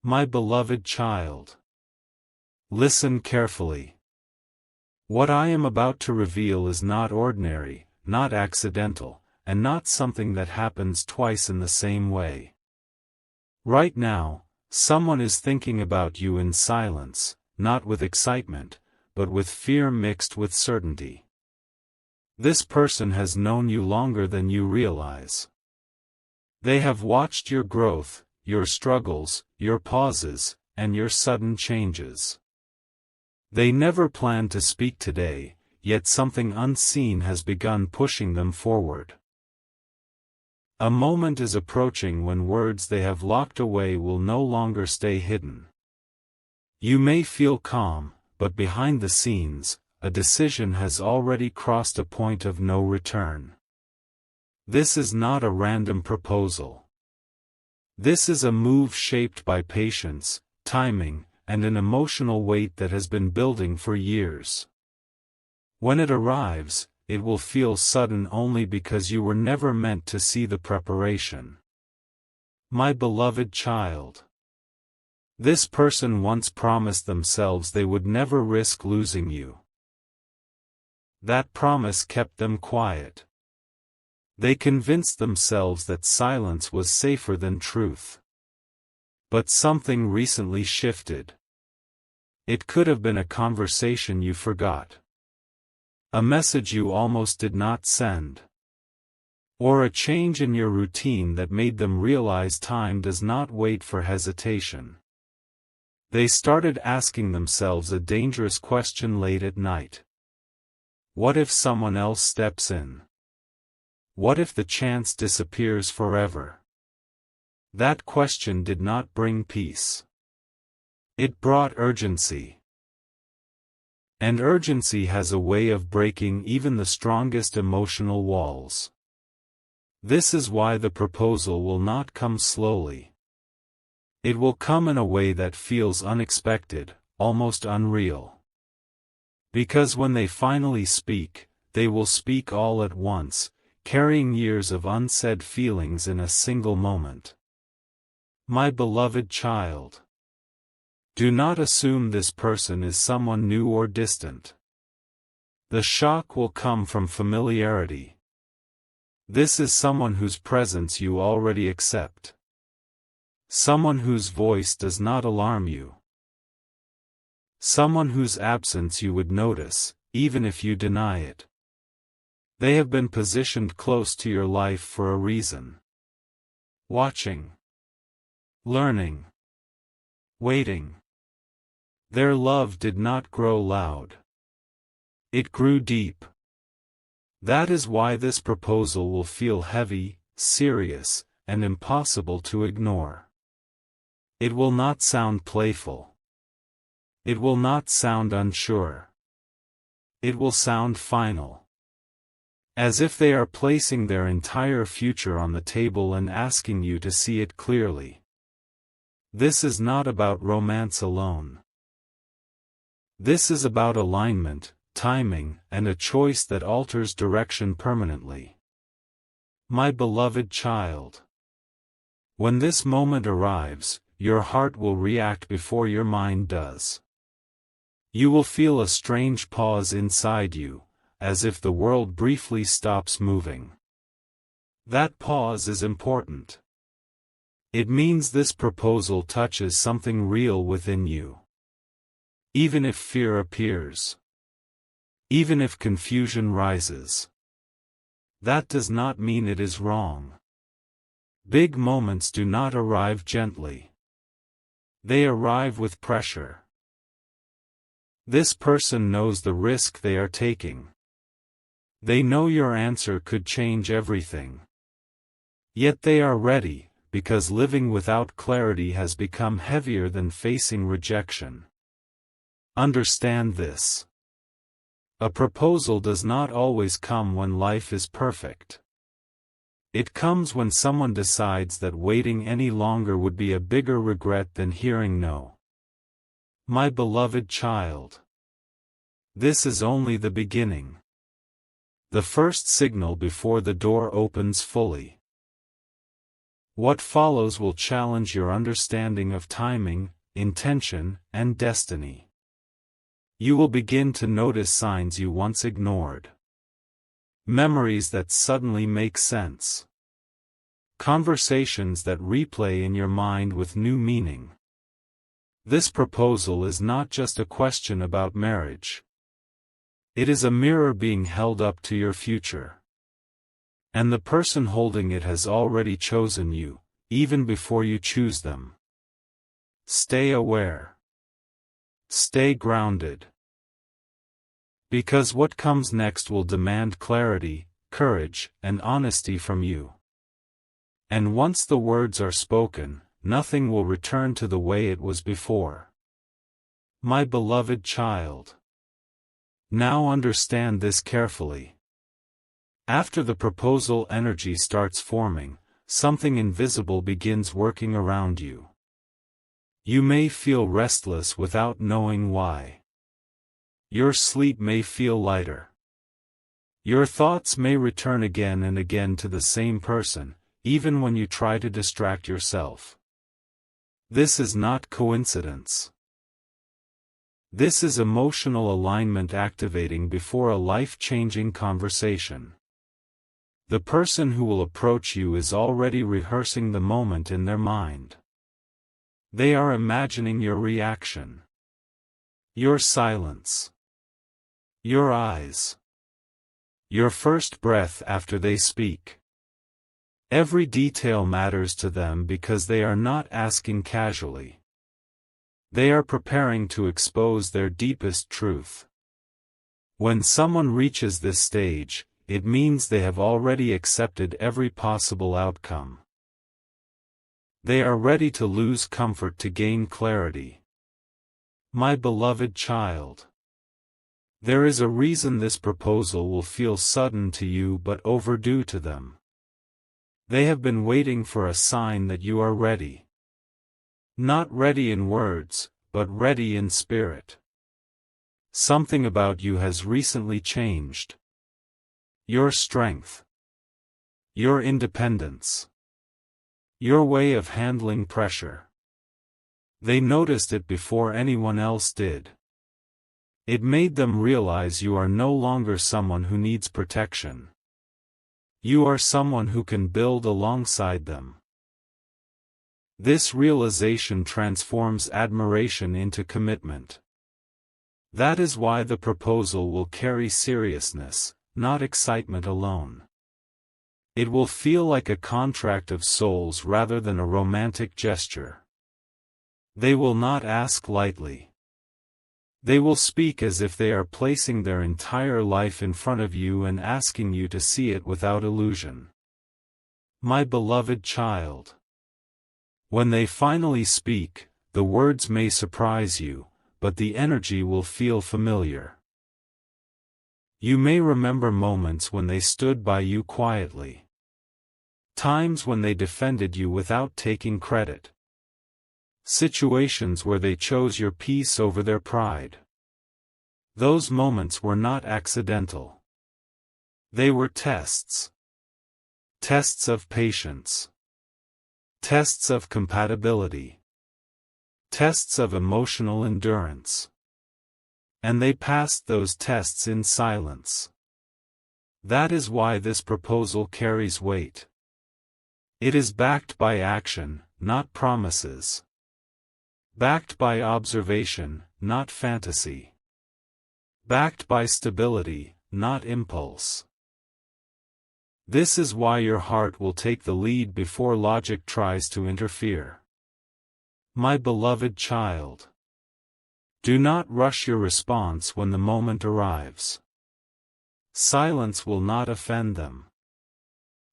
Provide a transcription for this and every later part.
My beloved child, listen carefully. What I am about to reveal is not ordinary, not accidental, and not something that happens twice in the same way. Right now, someone is thinking about you in silence, not with excitement, but with fear mixed with certainty. This person has known you longer than you realize. They have watched your growth, your struggles, your pauses, and your sudden changes. They never planned to speak today, yet something unseen has begun pushing them forward. A moment is approaching when words they have locked away will no longer stay hidden. You may feel calm, but behind the scenes, a decision has already crossed a point of no return. This is not a random proposal. This is a move shaped by patience, timing, and an emotional weight that has been building for years. When it arrives, it will feel sudden only because you were never meant to see the preparation. My beloved child, this person once promised themselves they would never risk losing you. That promise kept them quiet. They convinced themselves that silence was safer than truth. But something recently shifted. It could have been a conversation you forgot. A message you almost did not send. Or a change in your routine that made them realize time does not wait for hesitation. They started asking themselves a dangerous question late at night. What if someone else steps in? What if the chance disappears forever? That question did not bring peace. It brought urgency. And urgency has a way of breaking even the strongest emotional walls. This is why the proposal will not come slowly. It will come in a way that feels unexpected, almost unreal. Because when they finally speak, they will speak all at once, carrying years of unsaid feelings in a single moment. My beloved child, do not assume this person is someone new or distant. The shock will come from familiarity. This is someone whose presence you already accept. Someone whose voice does not alarm you. Someone whose absence you would notice, even if you deny it. They have been positioned close to your life for a reason. Watching. Learning. Waiting. Their love did not grow loud. It grew deep. That is why this proposal will feel heavy, serious, and impossible to ignore. It will not sound playful. It will not sound unsure. It will sound final. As if they are placing their entire future on the table and asking you to see it clearly. This is not about romance alone. This is about alignment, timing, and a choice that alters direction permanently. My beloved child, when this moment arrives, your heart will react before your mind does. You will feel a strange pause inside you, as if the world briefly stops moving. That pause is important. It means this proposal touches something real within you. Even if fear appears. Even if confusion rises. That does not mean it is wrong. Big moments do not arrive gently. They arrive with pressure. This person knows the risk they are taking. They know your answer could change everything. Yet they are ready, because living without clarity has become heavier than facing rejection. Understand this. A proposal does not always come when life is perfect. It comes when someone decides that waiting any longer would be a bigger regret than hearing no. My beloved child, this is only the beginning. The first signal before the door opens fully. What follows will challenge your understanding of timing, intention, and destiny. You will begin to notice signs you once ignored. Memories that suddenly make sense. Conversations that replay in your mind with new meaning. This proposal is not just a question about marriage. It is a mirror being held up to your future. And the person holding it has already chosen you, even before you choose them. Stay aware. Stay grounded. Because what comes next will demand clarity, courage, and honesty from you. And once the words are spoken, nothing will return to the way it was before. My beloved child. Now understand this carefully. After the proposal energy starts forming, something invisible begins working around you. You may feel restless without knowing why. Your sleep may feel lighter. Your thoughts may return again and again to the same person, even when you try to distract yourself. This is not coincidence. This is emotional alignment activating before a life-changing conversation. The person who will approach you is already rehearsing the moment in their mind. They are imagining your reaction. Your silence. Your eyes. Your first breath after they speak. Every detail matters to them because they are not asking casually. They are preparing to expose their deepest truth. When someone reaches this stage, it means they have already accepted every possible outcome. They are ready to lose comfort to gain clarity. My beloved child. There is a reason this proposal will feel sudden to you but overdue to them. They have been waiting for a sign that you are ready. Not ready in words, but ready in spirit. Something about you has recently changed. Your strength. Your independence. Your way of handling pressure. They noticed it before anyone else did. It made them realize you are no longer someone who needs protection. You are someone who can build alongside them. This realization transforms admiration into commitment. That is why the proposal will carry seriousness, not excitement alone. It will feel like a contract of souls rather than a romantic gesture. They will not ask lightly. They will speak as if they are placing their entire life in front of you and asking you to see it without illusion. My beloved child. When they finally speak, the words may surprise you, but the energy will feel familiar. You may remember moments when they stood by you quietly. Times when they defended you without taking credit. Situations where they chose your peace over their pride. Those moments were not accidental. They were tests. Tests of patience. Tests of compatibility. Tests of emotional endurance. And they passed those tests in silence. That is why this proposal carries weight. It is backed by action, not promises. Backed by observation, not fantasy. Backed by stability, not impulse. This is why your heart will take the lead before logic tries to interfere. My beloved child. Do not rush your response when the moment arrives. Silence will not offend them.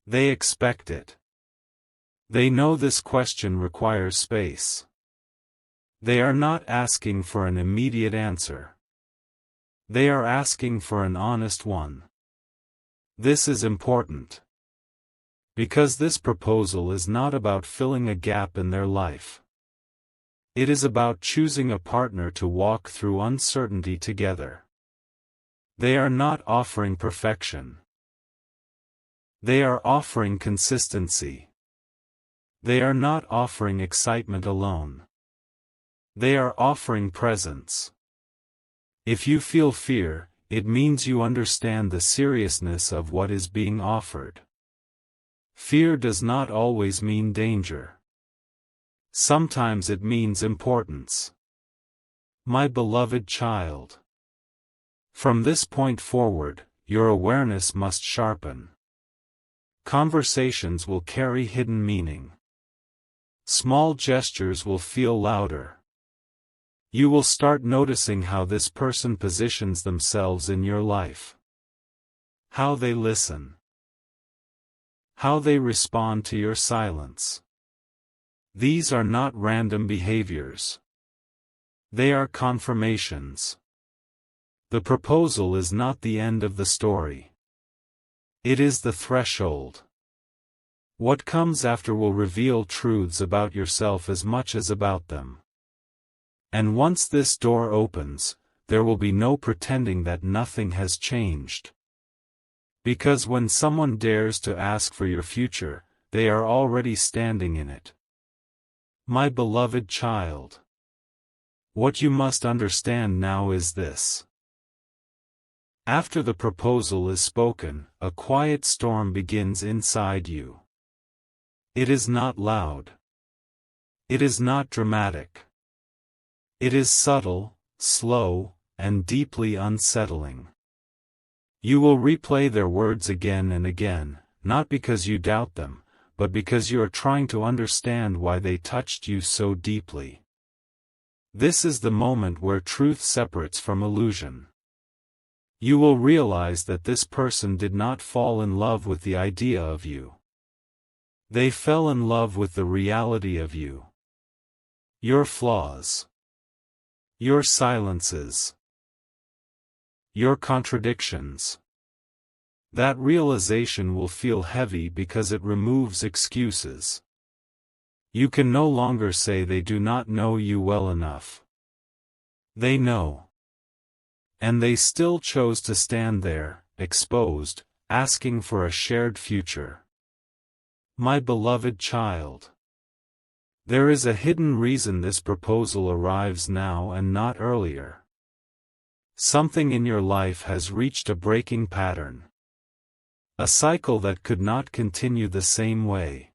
They expect it. They know this question requires space. They are not asking for an immediate answer. They are asking for an honest one. This is important. Because this proposal is not about filling a gap in their life. It is about choosing a partner to walk through uncertainty together. They are not offering perfection. They are offering consistency. They are not offering excitement alone. They are offering presence. If you feel fear, it means you understand the seriousness of what is being offered. Fear does not always mean danger. Sometimes it means importance. My beloved child. From this point forward, your awareness must sharpen. Conversations will carry hidden meaning. Small gestures will feel louder. You will start noticing how this person positions themselves in your life. How they listen. How they respond to your silence. These are not random behaviors. They are confirmations. The proposal is not the end of the story. It is the threshold. What comes after will reveal truths about yourself as much as about them. And once this door opens, there will be no pretending that nothing has changed. Because when someone dares to ask for your future, they are already standing in it. My beloved child. What you must understand now is this. After the proposal is spoken, a quiet storm begins inside you. It is not loud. It is not dramatic. It is subtle, slow, and deeply unsettling. You will replay their words again and again, not because you doubt them, but because you are trying to understand why they touched you so deeply. This is the moment where truth separates from illusion. You will realize that this person did not fall in love with the idea of you. They fell in love with the reality of you. Your flaws. Your silences. Your contradictions. That realization will feel heavy because it removes excuses. You can no longer say they do not know you well enough. They know. And they still chose to stand there, exposed, asking for a shared future. My beloved child. There is a hidden reason this proposal arrives now and not earlier. Something in your life has reached a breaking pattern. A cycle that could not continue the same way.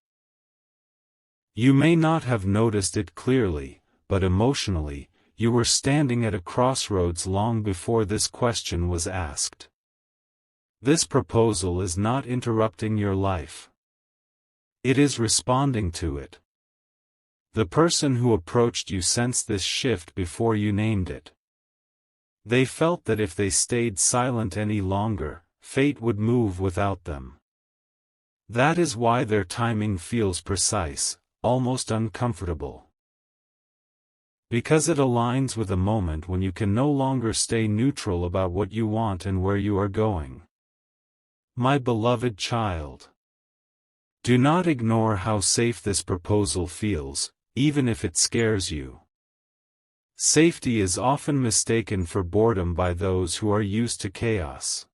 You may not have noticed it clearly, but emotionally, you were standing at a crossroads long before this question was asked. This proposal is not interrupting your life. It is responding to it. The person who approached you sensed this shift before you named it. They felt that if they stayed silent any longer, fate would move without them. That is why their timing feels precise, almost uncomfortable. Because it aligns with a moment when you can no longer stay neutral about what you want and where you are going. My beloved child. Do not ignore how safe this proposal feels, even if it scares you. Safety is often mistaken for boredom by those who are used to chaos.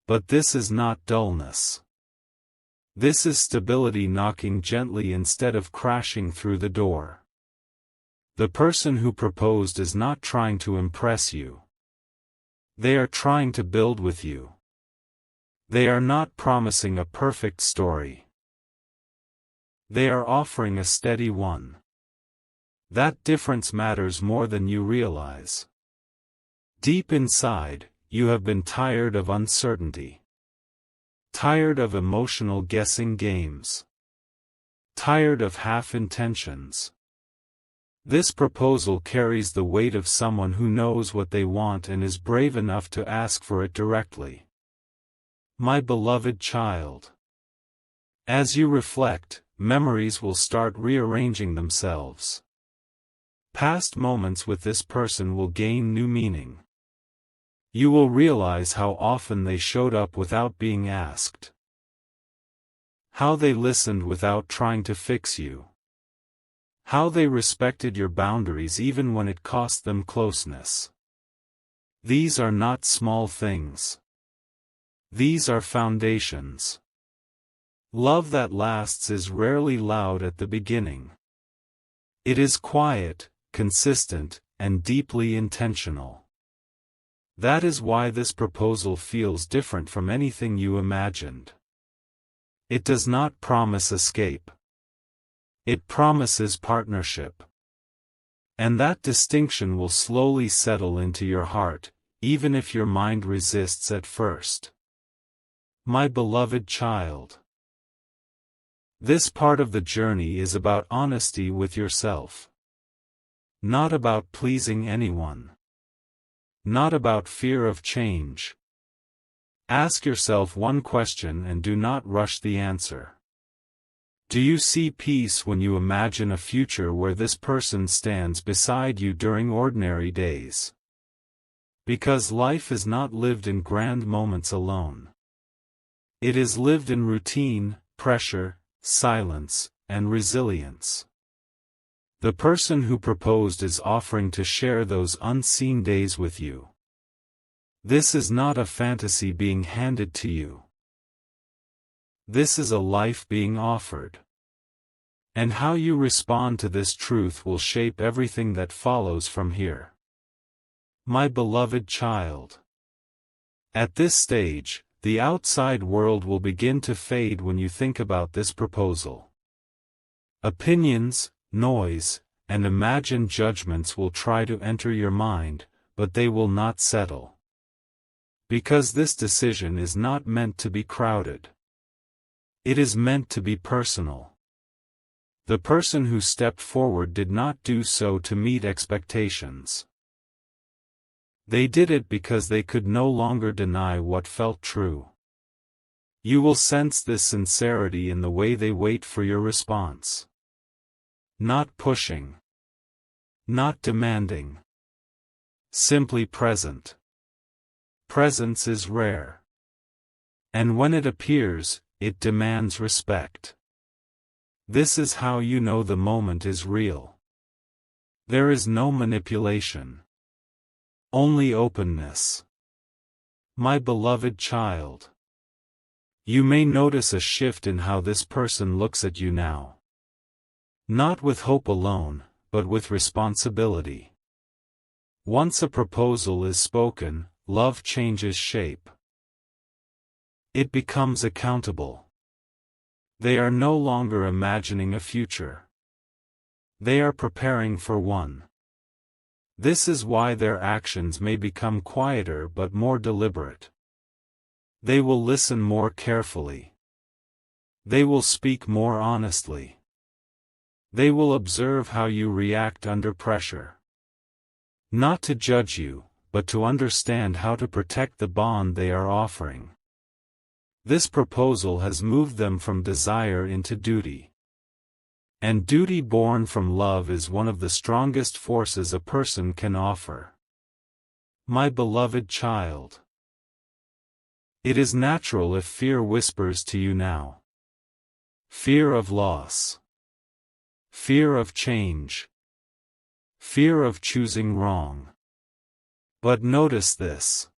But this is not dullness. This is stability knocking gently instead of crashing through the door. The person who proposed is not trying to impress you. They are trying to build with you. They are not promising a perfect story. They are offering a steady one. That difference matters more than you realize. Deep inside, you have been tired of uncertainty. Tired of emotional guessing games. Tired of half-intentions. This proposal carries the weight of someone who knows what they want and is brave enough to ask for it directly. My beloved child. As you reflect, memories will start rearranging themselves. Past moments with this person will gain new meaning. You will realize how often they showed up without being asked. How they listened without trying to fix you. How they respected your boundaries even when it cost them closeness. These are not small things. These are foundations. Love that lasts is rarely loud at the beginning. It is quiet, consistent, and deeply intentional. That is why this proposal feels different from anything you imagined. It does not promise escape. It promises partnership. And that distinction will slowly settle into your heart, even if your mind resists at first. My beloved child. This part of the journey is about honesty with yourself. Not about pleasing anyone. Not about fear of change. Ask yourself one question and do not rush the answer. Do you see peace when you imagine a future where this person stands beside you during ordinary days? Because life is not lived in grand moments alone. It is lived in routine, pressure, silence, and resilience. The person who proposed is offering to share those unseen days with you. This is not a fantasy being handed to you. This is a life being offered. And how you respond to this truth will shape everything that follows from here. My beloved child. At this stage, the outside world will begin to fade when you think about this proposal. Opinions, noise, and imagined judgments will try to enter your mind, but they will not settle. Because this decision is not meant to be crowded. It is meant to be personal. The person who stepped forward did not do so to meet expectations. They did it because they could no longer deny what felt true. You will sense this sincerity in the way they wait for your response. Not pushing. Not demanding. Simply present. Presence is rare. And when it appears, it demands respect. This is how you know the moment is real. There is no manipulation. Only openness. My beloved child. You may notice a shift in how this person looks at you now. Not with hope alone, but with responsibility. Once a proposal is spoken, love changes shape. It becomes accountable. They are no longer imagining a future. They are preparing for one. This is why their actions may become quieter but more deliberate. They will listen more carefully. They will speak more honestly. They will observe how you react under pressure. Not to judge you, but to understand how to protect the bond they are offering. This proposal has moved them from desire into duty. And duty born from love is one of the strongest forces a person can offer. My beloved child. It is natural if fear whispers to you now. Fear of loss. Fear of change. Fear of choosing wrong. But notice this.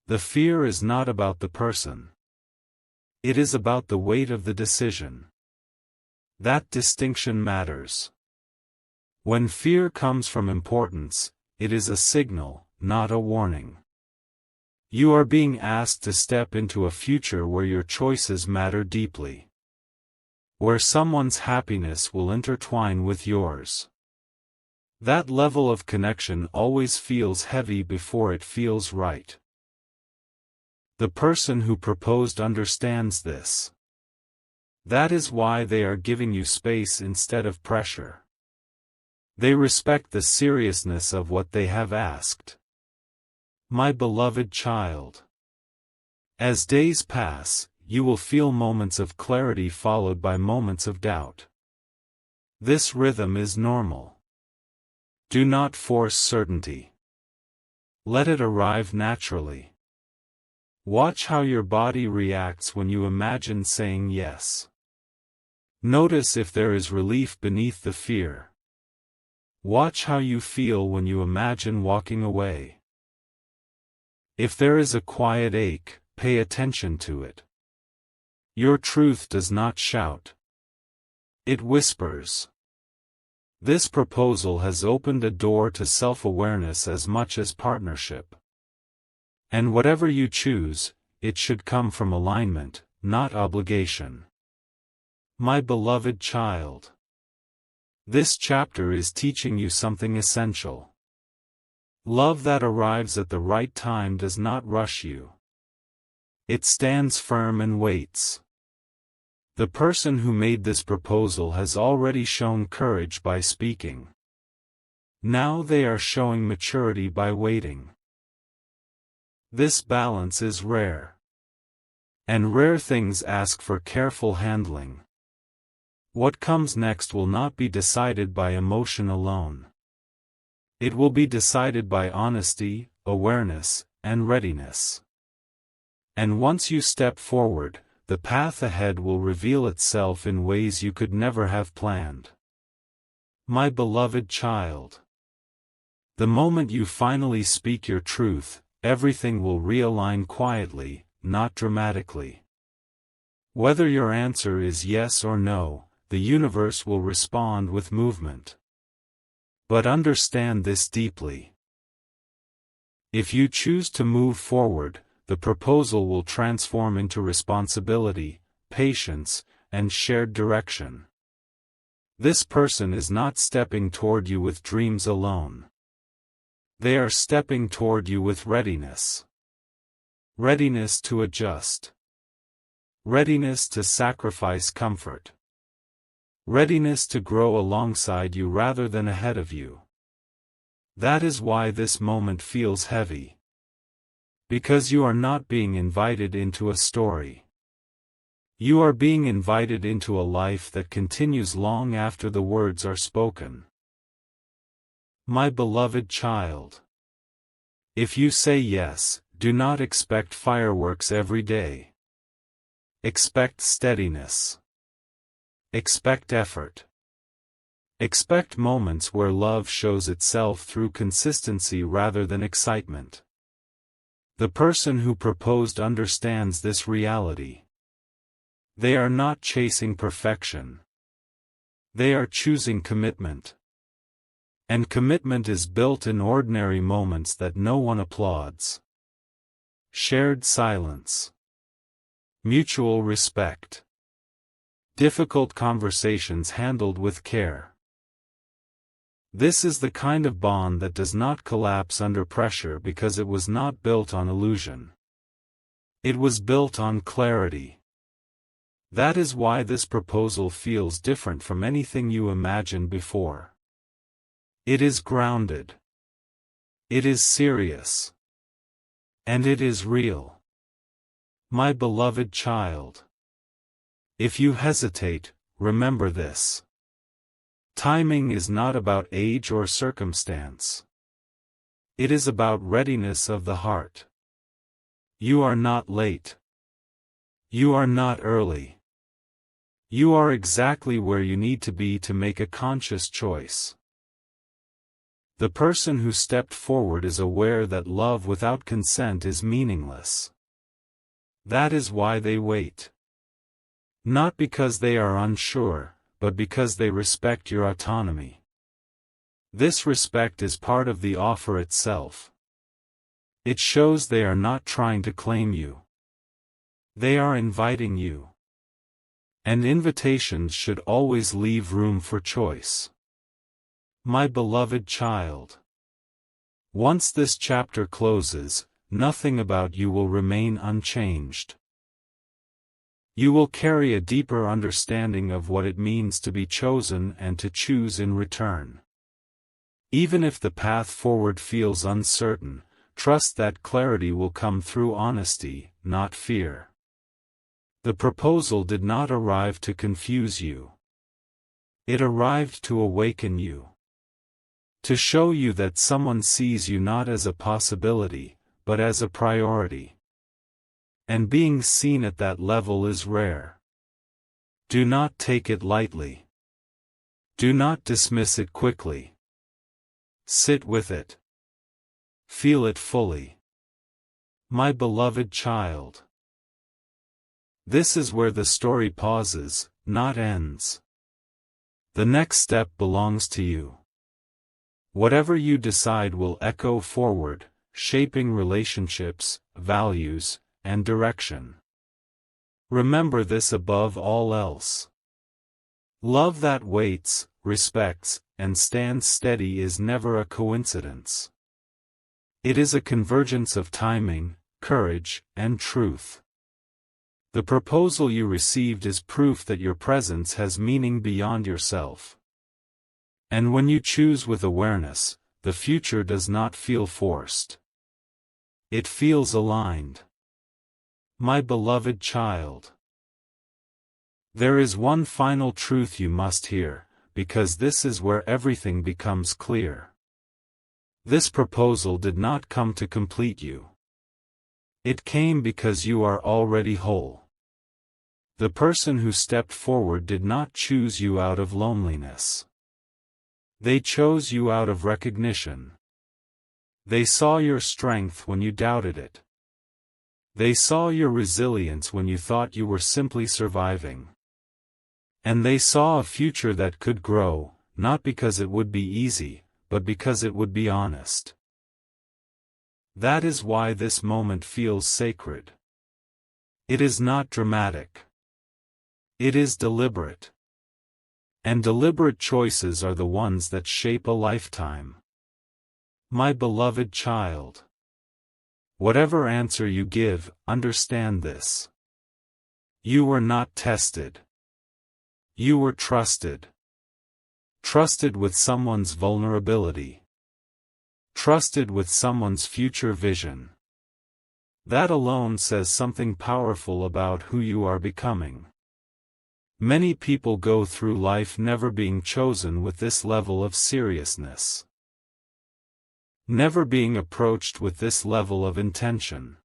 The fear is not about the person. It is about the weight of the decision. That distinction matters. When fear comes from importance, it is a signal, not a warning. You are being asked to step into a future where your choices matter deeply. Where someone's happiness will intertwine with yours. That level of connection always feels heavy before it feels right. The person who proposed understands this. That is why they are giving you space instead of pressure. They respect the seriousness of what they have asked. My beloved child. As days pass, you will feel moments of clarity followed by moments of doubt. This rhythm is normal. Do not force certainty. Let it arrive naturally. Watch how your body reacts when you imagine saying yes. Notice if there is relief beneath the fear. Watch how you feel when you imagine walking away. If there is a quiet ache, pay attention to it. Your truth does not shout. It whispers. This proposal has opened a door to self-awareness as much as partnership. And whatever you choose, it should come from alignment, not obligation. My beloved child. This chapter is teaching you something essential. Love that arrives at the right time does not rush you. It stands firm and waits. The person who made this proposal has already shown courage by speaking. Now they are showing maturity by waiting. This balance is rare. And rare things ask for careful handling. What comes next will not be decided by emotion alone. It will be decided by honesty, awareness, and readiness. And once you step forward, the path ahead will reveal itself in ways you could never have planned. My beloved child. The moment you finally speak your truth, everything will realign quietly, not dramatically. Whether your answer is yes or no, the universe will respond with movement. But understand this deeply. If you choose to move forward, the proposal will transform into responsibility, patience, and shared direction. This person is not stepping toward you with dreams alone. They are stepping toward you with readiness. Readiness to adjust. Readiness to sacrifice comfort. Readiness to grow alongside you rather than ahead of you. That is why this moment feels heavy. Because you are not being invited into a story. You are being invited into a life that continues long after the words are spoken. My beloved child. If you say yes, do not expect fireworks every day. Expect steadiness. Expect effort. Expect moments where love shows itself through consistency rather than excitement. The person who proposed understands this reality. They are not chasing perfection. They are choosing commitment. And commitment is built in ordinary moments that no one applauds. Shared silence. Mutual respect. Difficult conversations handled with care. This is the kind of bond that does not collapse under pressure because it was not built on illusion. It was built on clarity. That is why this proposal feels different from anything you imagined before. It is grounded. It is serious. And it is real. My beloved child. If you hesitate, remember this. Timing is not about age or circumstance. It is about readiness of the heart. You are not late. You are not early. You are exactly where you need to be to make a conscious choice. The person who stepped forward is aware that love without consent is meaningless. That is why they wait. Not because they are unsure, but because they respect your autonomy. This respect is part of the offer itself. It shows they are not trying to claim you. They are inviting you. And invitations should always leave room for choice. My beloved child. Once this chapter closes, nothing about you will remain unchanged. You will carry a deeper understanding of what it means to be chosen and to choose in return. Even if the path forward feels uncertain, trust that clarity will come through honesty, not fear. The proposal did not arrive to confuse you. It arrived to awaken you. To show you that someone sees you not as a possibility, but as a priority. And being seen at that level is rare. Do not take it lightly. Do not dismiss it quickly. Sit with it. Feel it fully. My beloved child. This is where the story pauses, not ends. The next step belongs to you. Whatever you decide will echo forward, shaping relationships, values, and direction. Remember this above all else. Love that waits, respects, and stands steady is never a coincidence. It is a convergence of timing, courage, and truth. The proposal you received is proof that your presence has meaning beyond yourself. And when you choose with awareness, the future does not feel forced. It feels aligned. My beloved child. There is one final truth you must hear, because this is where everything becomes clear. This proposal did not come to complete you. It came because you are already whole. The person who stepped forward did not choose you out of loneliness. They chose you out of recognition. They saw your strength when you doubted it. They saw your resilience when you thought you were simply surviving. And they saw a future that could grow, not because it would be easy, but because it would be honest. That is why this moment feels sacred. It is not dramatic. It is deliberate. And deliberate choices are the ones that shape a lifetime. My beloved child. Whatever answer you give, understand this. You were not tested. You were trusted. Trusted with someone's vulnerability. Trusted with someone's future vision. That alone says something powerful about who you are becoming. Many people go through life never being chosen with this level of seriousness. Never being approached with this level of intention.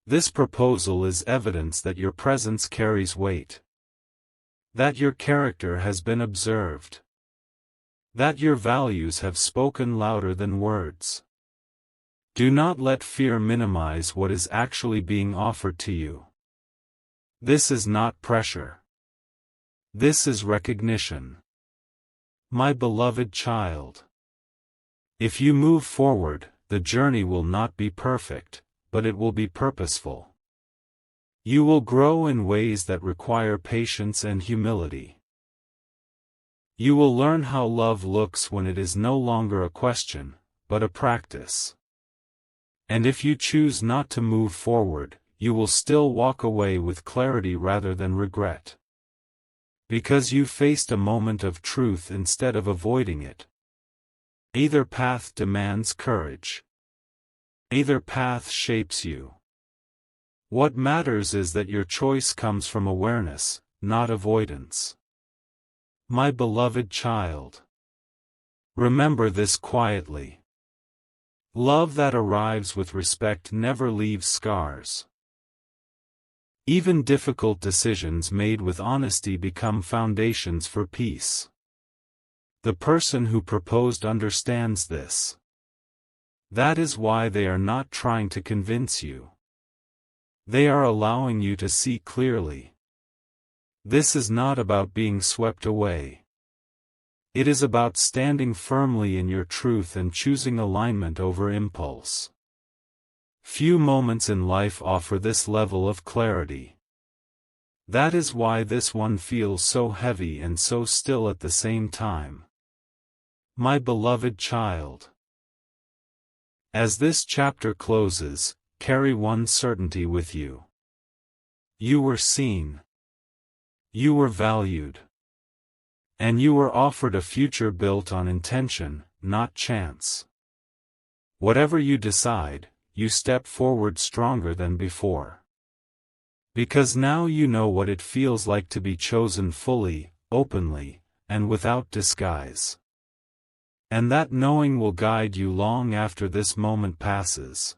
This proposal is evidence that your presence carries weight. That your character has been observed. That your values have spoken louder than words. Do not let fear minimize what is actually being offered to you. This is not pressure. This is recognition. My beloved child. If you move forward, the journey will not be perfect, but it will be purposeful. You will grow in ways that require patience and humility. You will learn how love looks when it is no longer a question, but a practice. And if you choose not to move forward, you will still walk away with clarity rather than regret. Because you faced a moment of truth instead of avoiding it. Either path demands courage. Either path shapes you. What matters is that your choice comes from awareness, not avoidance. My beloved child. Remember this quietly. Love that arrives with respect never leaves scars. Even difficult decisions made with honesty become foundations for peace. The person who proposed understands this. That is why they are not trying to convince you. They are allowing you to see clearly. This is not about being swept away. It is about standing firmly in your truth and choosing alignment over impulse. Few moments in life offer this level of clarity. That is why this one feels so heavy and so still at the same time. My beloved child. As this chapter closes, carry one certainty with you. You were seen. You were valued. And you were offered a future built on intention, not chance. Whatever you decide, you step forward stronger than before. Because now you know what it feels like to be chosen fully, openly, and without disguise. And that knowing will guide you long after this moment passes.